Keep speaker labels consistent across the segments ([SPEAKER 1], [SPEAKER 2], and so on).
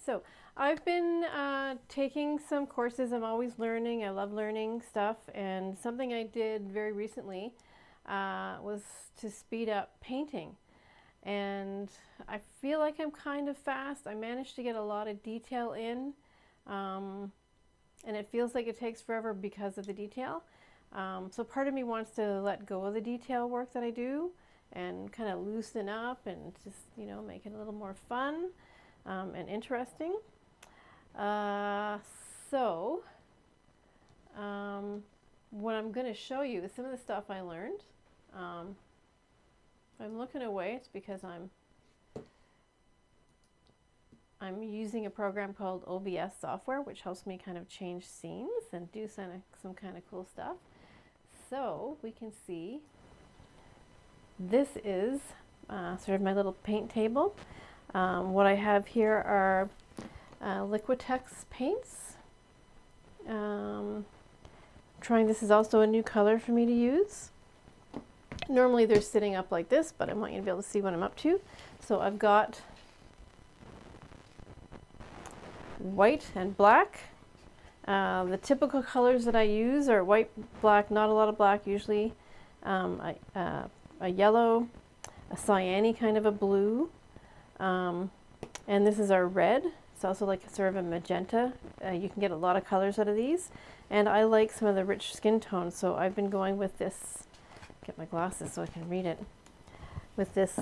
[SPEAKER 1] So I've been taking some courses. I'm always learning. I love learning stuff. And something I did very recently was to speed up painting. And I feel like I'm kind of fast. I managed to get a lot of detail in. And it feels like it takes forever because of the detail. So part of me wants to let go of the detail work that I do and kind of loosen up and just, make it a little more fun. And interesting. What I'm going to show you is some of the stuff I learned. If I'm looking away, it's because I'm using a program called OBS software, which helps me kind of change scenes and do some kind of cool stuff. So we can see this is sort of my little paint table. What I have here are Liquitex paints. This is also a new color for me to use. Normally they're sitting up like this, but I want you to be able to see what I'm up to. So I've got white and black. The typical colors that I use are white, black, not a lot of black usually, a yellow, a cyan kind of a blue, and this is our red. It's also like sort of a magenta. You can get a lot of colors out of these, and I like some of the rich skin tones, so I've been going with this. Get my glasses so I can read it. With this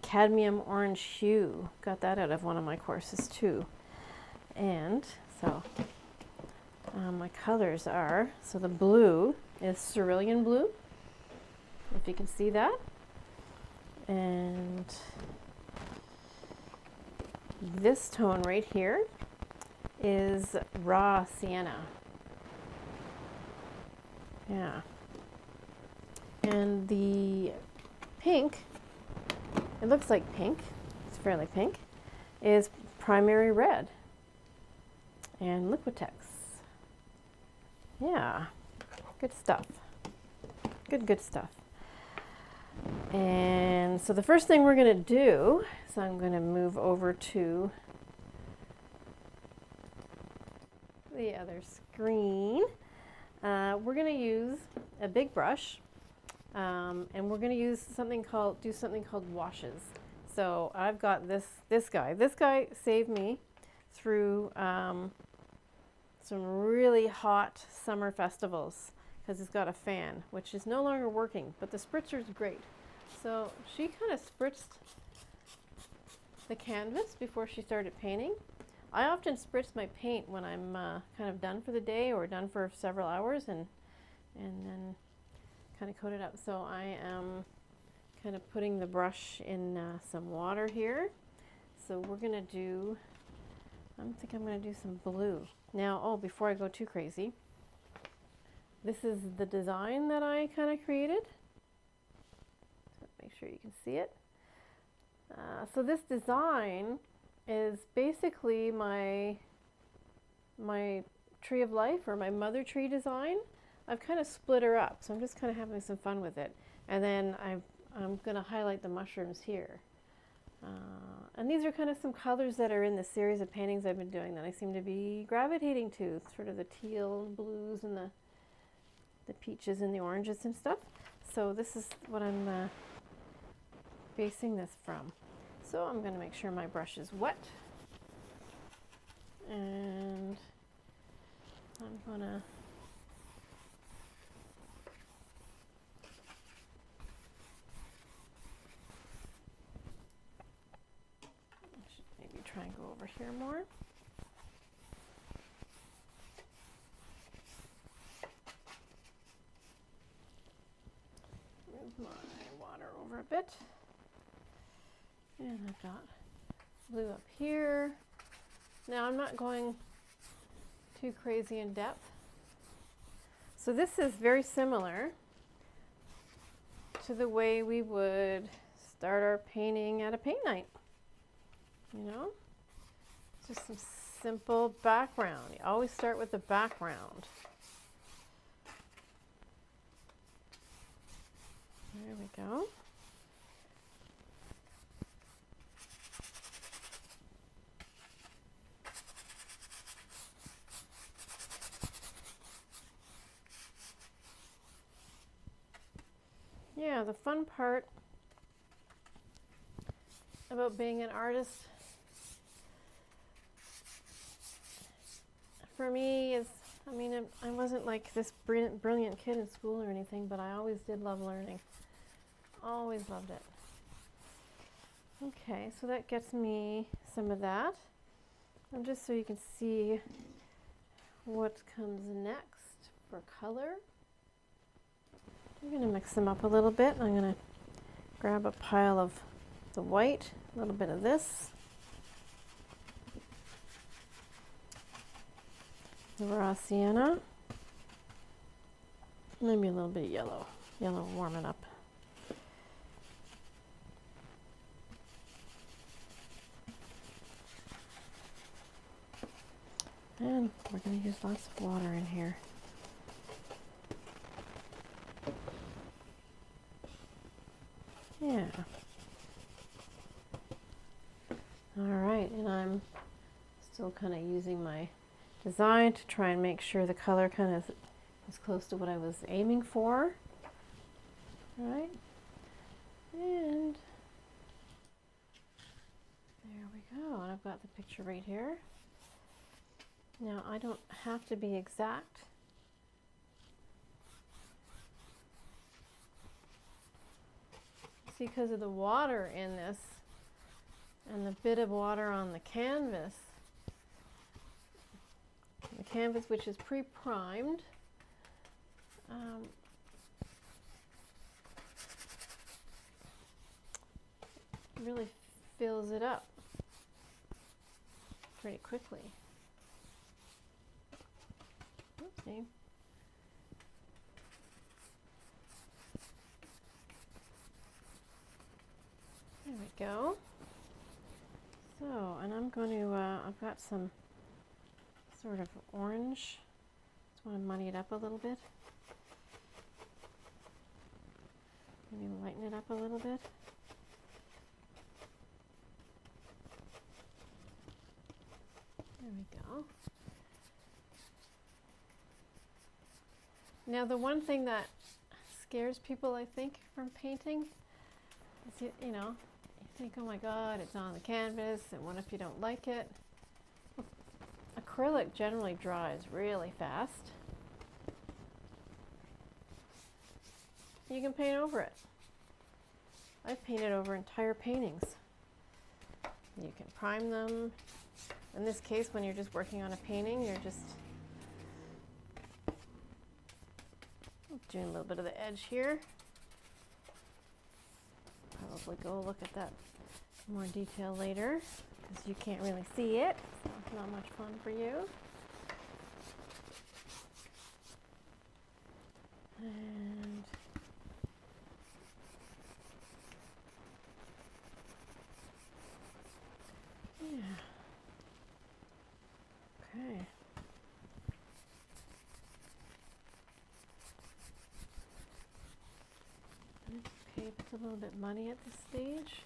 [SPEAKER 1] cadmium orange hue. Got that out of one of my courses too. And so my colors are, so the blue is cerulean blue, if you can see that. And this tone right here is raw sienna. Yeah. And the pink, it looks like pink, it's fairly pink, is primary red and Liquitex. Yeah, good stuff. Good stuff. And so the first thing we're going to do is I'm going to move over to the other screen. We're going to use a big brush. And we're going to use something called washes. So I've got this guy. This guy saved me through some really hot summer festivals because it's got a fan, which is no longer working, but the spritzer is great. So she kind of spritzed the canvas before she started painting. I often spritz my paint when I'm kind of done for the day or done for several hours, and then kind of coat it up. So I am kind of putting the brush in some water here. So we're going to do, I think I'm going to do some blue. Now, before I go too crazy, this is the design that I kind of created. So make sure you can see it. So this design is basically my tree of life, or my mother tree design. I've kind of split her up, so I'm just kind of having some fun with it. And then I'm going to highlight the mushrooms here. And these are kind of some colors that are in the series of paintings I've been doing that I seem to be gravitating to, sort of the teal and blues and the peaches and the oranges and stuff. So this is what I'm basing this from. So I'm going to make sure my brush is wet. And I'm going to try and go over here more. Move my water over a bit. And I've got blue up here. Now I'm not going too crazy in depth. So this is very similar to the way we would start our painting at a paint night. Just some simple background. You always start with the background. There we go. yeah, the fun part about being an artist for me is, I mean, I wasn't like this brilliant kid in school or anything, but I always did love learning. Always loved it. Okay, so that gets me some of that. And just so you can see what comes next for color, I'm going to mix them up a little bit. I'm going to grab a pile of the white, a little bit of this, the raw sienna, maybe a little bit of yellow. Yellow warming up. And we're going to use lots of water in here. Yeah. All right, and I'm still kind of using my design to try and make sure the color kind of is close to what I was aiming for. All right, and there we go, and I've got the picture right here. Now I don't have to be exact. See, because of the water in this and the bit of water on the canvas which is pre-primed, really fills it up pretty quickly. Oopsie. There we go. So, and I'm going to, I've got some sort of orange. Just want to muddy it up a little bit. Maybe lighten it up a little bit. There we go. Now the one thing that scares people, I think, from painting is, you know, you think, oh my God, it's on the canvas, and what if you don't like it? Acrylic generally dries really fast. You can paint over it. I've painted over entire paintings. You can prime them. In this case, when you're just working on a painting, you're just doing a little bit of the edge here. Probably go look at that in more detail later, because you can't really see it, so it's not much fun for you. And yeah. Okay. Okay, it's a little bit muddy at this stage.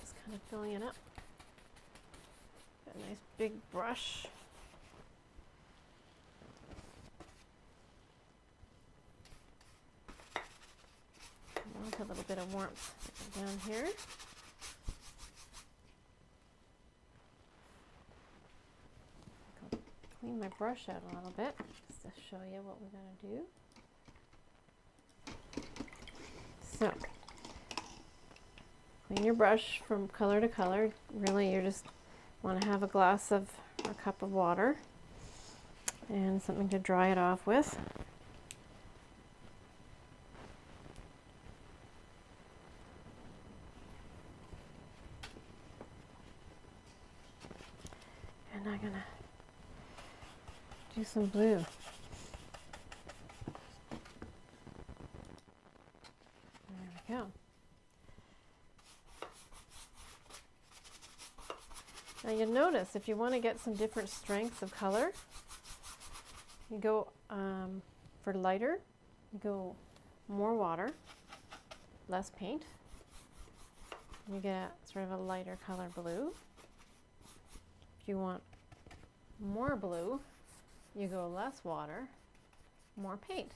[SPEAKER 1] Just kind of filling it up. Got a nice big brush. I want a little bit of warmth down here. Clean my brush out a little bit just to show you what we're going to do. So, clean your brush from color to color. Really, you just want to have a glass of, or a cup of water and something to dry it off with. And I'm going to do some blue. There we go. Now you'll notice if you want to get some different strengths of color, you go for lighter, you go more water, less paint. You get sort of a lighter color blue. If you want more blue, you go less water, more paint.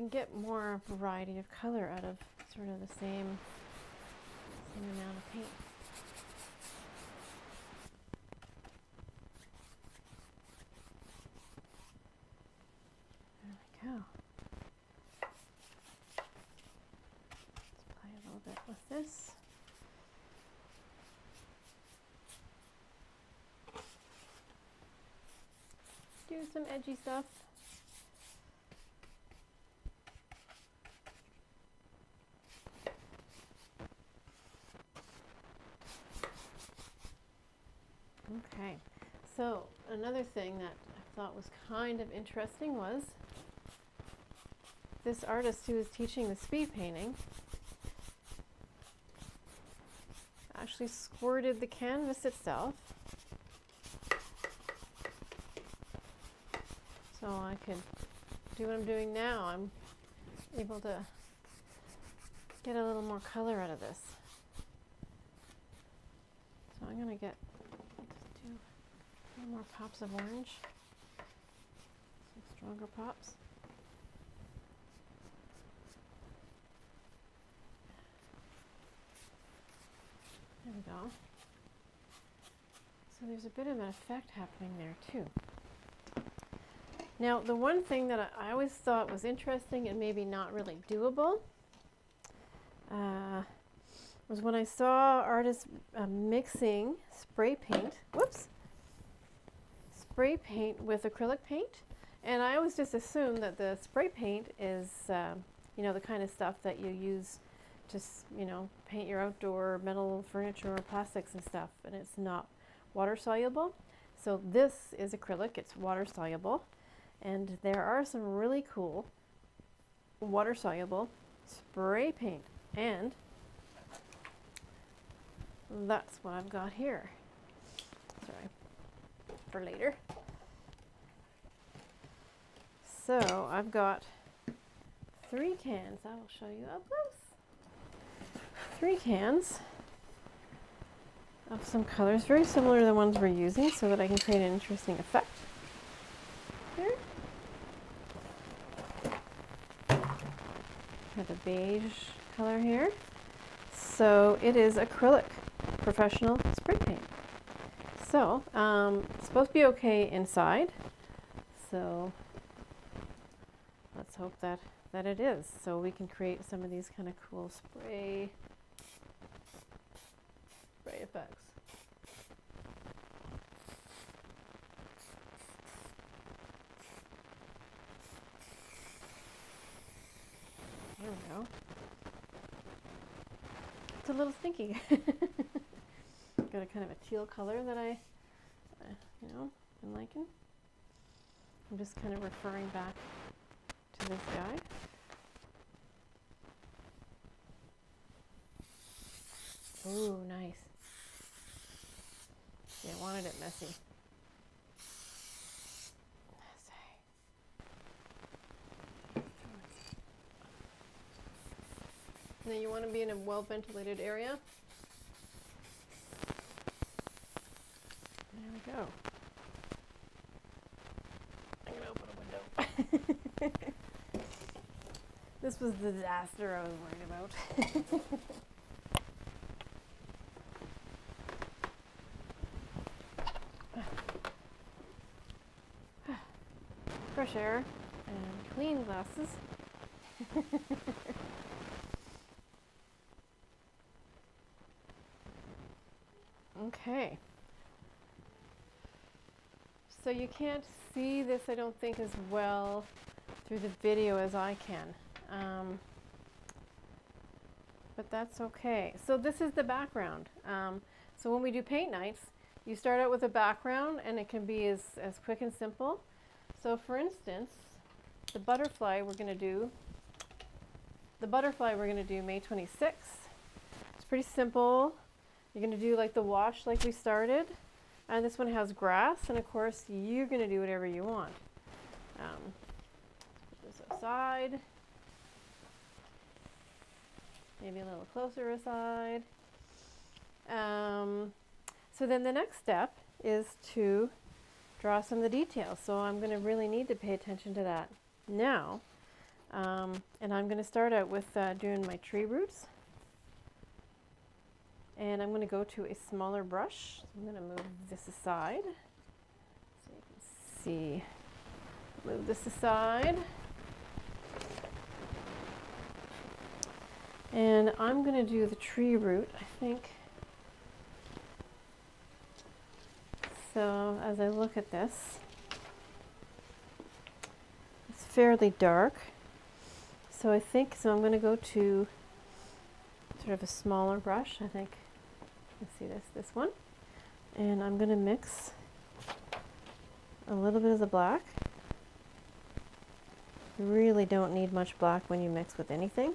[SPEAKER 1] get more variety of color out of sort of the same amount of paint. There we go. Let's play a little bit with this. Do some edgy stuff. Okay, so another thing that I thought was kind of interesting was this artist who was teaching the speed painting actually squirted the canvas itself. So I could do what I'm doing now. I'm able to get a little more color out of this. So I'm going to get more pops of orange, some stronger pops. There we go. So there's a bit of an effect happening there too. Now the one thing that I always thought was interesting and maybe not really doable was when I saw artists mixing spray paint, spray paint with acrylic paint, and I always just assumed that the spray paint is, you know, the kind of stuff that you use to, you know, paint your outdoor metal furniture or plastics and stuff, and it's not water soluble. So this is acrylic, it's water soluble, and there are some really cool water soluble spray paint, and that's what I've got here. Sorry, for later. So I've got 3 cans. I will show you up close. 3 cans of some colors, very similar to the ones we're using, so that I can create an interesting effect. Here. Got a beige color here. So it is acrylic professional spray paint. So it's supposed to be okay inside. So let's hope that it is. So we can create some of these kind of cool spray effects. There we go. It's a little stinky. Got a kind of a teal color that I, you know, am liking. I'm just kind of referring back to this guy. Ooh, nice. Yeah, I wanted it messy. Now you want to be in a well-ventilated area. There we go. I'm going to open a window. This was the disaster I was worried about. Fresh air and clean glasses. Okay. So you can't see this, I don't think, as well through the video as I can. But that's okay. So this is the background. So when we do paint nights, you start out with a background, and it can be as quick and simple. So for instance, the butterfly we're going to do May 26th. It's pretty simple. You're going to do like the wash like we started. And this one has grass, and of course you're going to do whatever you want. Put this aside. Maybe a little closer aside. So then the next step is to draw some of the details. So I'm going to really need to pay attention to that now. And I'm going to start out with doing my tree roots. And I'm going to go to a smaller brush. I'm going to move this aside so you can see. Move this aside. And I'm going to do the tree root, I think. So as I look at this, it's fairly dark. So I think, so I'm going to go to sort of a smaller brush, I think. Let's see this one. And I'm going to mix a little bit of the black. You really don't need much black when you mix with anything.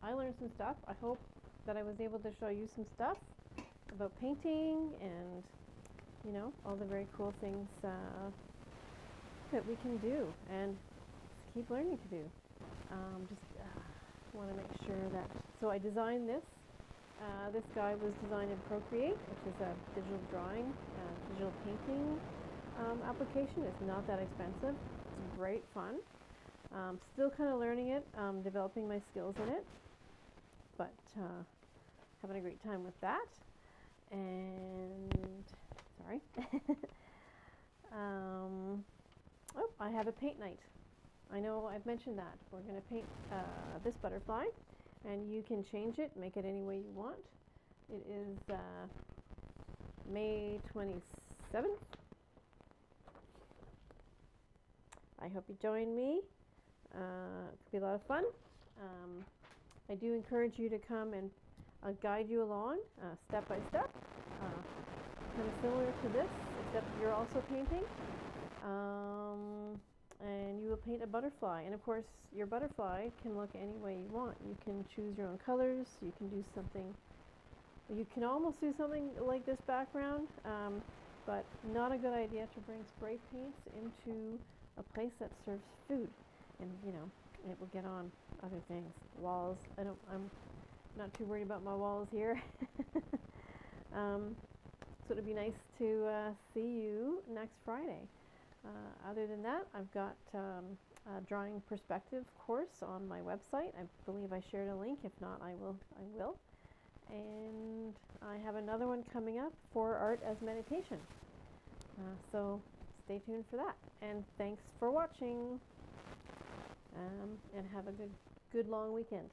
[SPEAKER 1] I learned some stuff. I hope that I was able to show you some stuff about painting and, you know, all the very cool things that we can do and keep learning to do. Just want to make sure that, so I designed this. This guy was designed in Procreate, which is a digital drawing, digital painting application. It's not that expensive. It's great fun. Still kind of learning it, developing my skills in it, but having a great time with that. And sorry. Oh, I have a paint night. I know I've mentioned that. We're going to paint this butterfly, and you can change it, make it any way you want. It is May 27th. I hope you join me. It could be a lot of fun. I do encourage you to come and I'll guide you along step by step, kind of similar to this, except you're also painting. And you will paint a butterfly, and of course your butterfly can look any way you want. You can choose your own colors, you can do something, you can almost do something like this background, but not a good idea to bring spray paints into a place that serves food, and you know, it will get on other things. Walls, I'm not too worried about my walls here. So it'd be nice to see you next Friday. Other than that, I've got a drawing perspective course on my website. I believe I shared a link. If not, I will. And I have another one coming up for art as meditation. So stay tuned for that. And thanks for watching. And have a good long weekend.